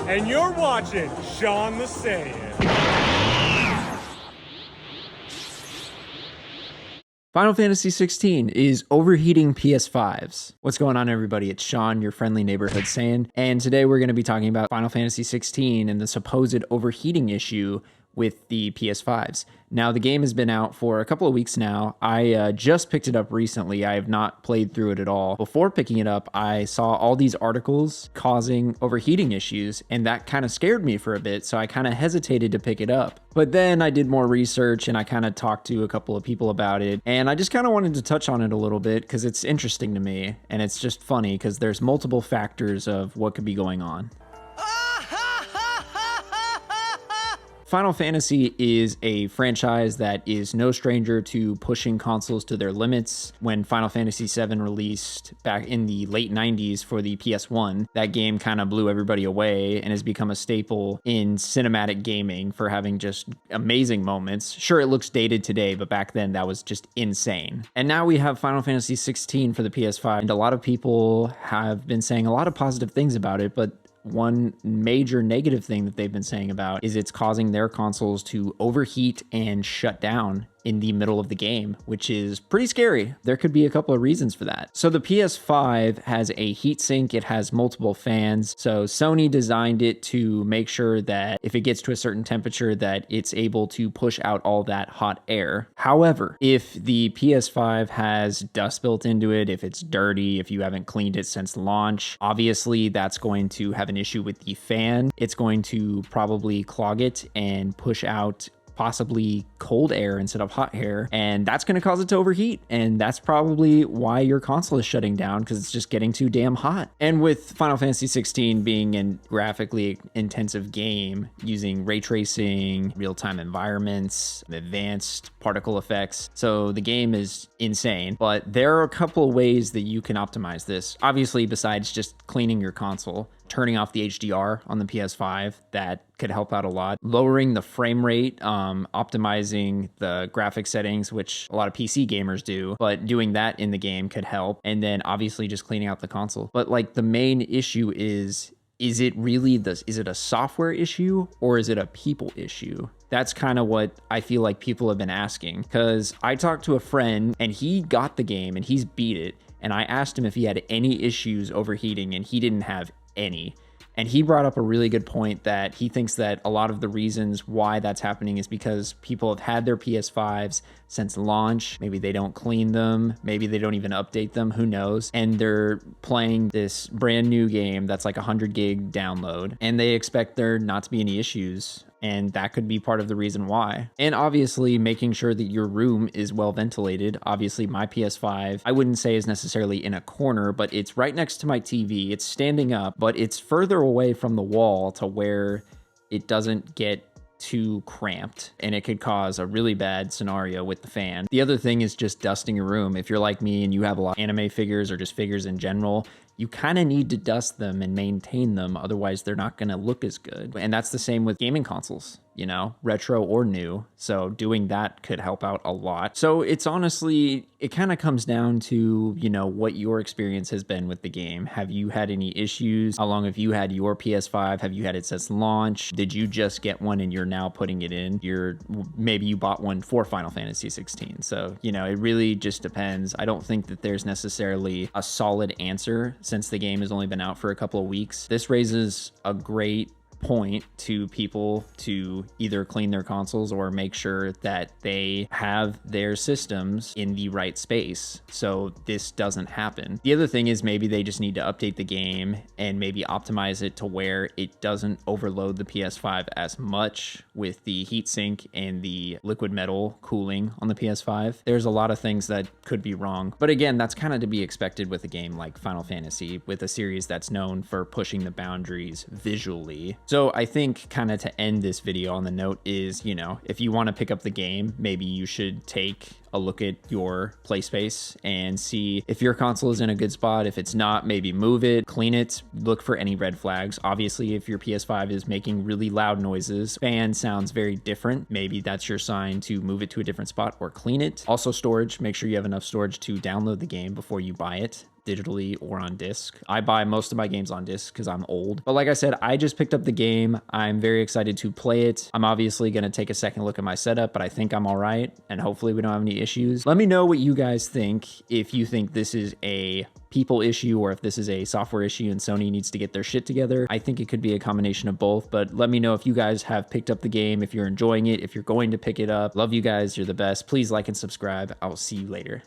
and you're watching Sean the Saiyan. Final Fantasy 16 is overheating PS5s. What's going on, everybody? It's Sean, your friendly neighborhood Saiyan, and today we're going to be talking about Final Fantasy 16 and the supposed overheating issue with the PS5s. Now, the game has been out for a couple of weeks now. I just picked it up recently. I have not played through it at all. Before picking it up, I saw all these articles causing overheating issues, and that kind of scared me for a bit, so I kind of hesitated to pick it up. But then I did more research, and I kind of talked to a couple of people about it, and I just kind of wanted to touch on it a little bit because it's interesting to me, and it's just funny because there's multiple factors of what could be going on. Final Fantasy is a franchise that is no stranger to pushing consoles to their limits. When Final Fantasy VII released back in the late 90s for the PS1, that game kind of blew everybody away and has become a staple in cinematic gaming for having just amazing moments. Sure, it looks dated today, but back then that was just insane. And now we have Final Fantasy 16 for the PS5, and a lot of people have been saying a lot of positive things about it, but one major negative thing that they've been saying about is it's causing their consoles to overheat and shut down in the middle of the game, which is pretty scary. There could be a couple of reasons for that. So the PS5 has a heatsink, it has multiple fans. So Sony designed it to make sure that if it gets to a certain temperature that it's able to push out all that hot air. However, if the PS5 has dust built into it, if it's dirty, if you haven't cleaned it since launch, obviously that's going to have an issue with the fan. It's going to probably clog it and push out possibly cold air instead of hot air, and that's going to cause it to overheat, and that's probably why your console is shutting down, because it's just getting too damn hot. And with Final Fantasy 16 being a graphically intensive game using ray tracing, real-time environments, advanced particle effects, so the game is insane. But there are a couple of ways that you can optimize this, obviously, besides just cleaning your console. Turning off the HDR on the PS5, that could help out a lot. Lowering the frame rate, optimizing the graphic settings, which a lot of PC gamers do, but doing that in the game could help. And then obviously just cleaning out the console. But like the main issue is it really is it a software issue or is it a people issue? That's kind of what I feel like people have been asking, because I talked to a friend and he got the game and he's beat it. And I asked him if he had any issues overheating, and he didn't have any. And he brought up a really good point that he thinks that a lot of the reasons why that's happening is because people have had their PS5s since launch. Maybe they don't clean them. Maybe they don't even update them. Who knows? And they're playing this brand new game that's like 100 gig download, and they expect there not to be any issues. And that could be part of the reason why. And obviously making sure that your room is well ventilated. Obviously my PS5, I wouldn't say is necessarily in a corner, but it's right next to my TV. It's standing up, but it's further away from the wall to where it doesn't get too cramped, and it could cause a really bad scenario with the fan. The other thing is just dusting your room. If you're like me and you have a lot of anime figures or just figures in general, you kind of need to dust them and maintain them, otherwise they're not going to look as good. And that's the same with gaming consoles, you know, retro or new. So doing that could help out a lot. So it's honestly, it kind of comes down to, you know, what your experience has been with the game. Have you had any issues? How long have you had your PS5? Have you had it since launch? Did you just get one and you're now putting it in? Maybe you bought one for Final Fantasy 16. So, you know, it really just depends. I don't think that there's necessarily a solid answer since the game has only been out for a couple of weeks. This raises a great point to people to either clean their consoles or make sure that they have their systems in the right space so this doesn't happen. The other thing is maybe they just need to update the game and maybe optimize it to where it doesn't overload the PS5 as much with the heatsink and the liquid metal cooling on the PS5. There's a lot of things that could be wrong, but again, that's kind of to be expected with a game like Final Fantasy, with a series that's known for pushing the boundaries visually. So I think kind of to end this video on the note is, you know, if you want to pick up the game, maybe you should take a look at your play space and see if your console is in a good spot. If it's not, maybe move it, clean it, look for any red flags. Obviously, if your PS5 is making really loud noises, fan sounds very different, maybe that's your sign to move it to a different spot or clean it. Also storage, make sure you have enough storage to download the game before you buy it. digitally or on disc. I buy most of my games on disc because I'm old. But like I said, I just picked up the game. I'm very excited to play it. I'm obviously going to take a second look at my setup, but I think I'm all right. And hopefully we don't have any issues. Let me know what you guys think. If you think this is a people issue or if this is a software issue and Sony needs to get their shit together. I think it could be a combination of both, but let me know if you guys have picked up the game, if you're enjoying it, if you're going to pick it up. Love you guys. You're the best. Please like and subscribe. I will see you later.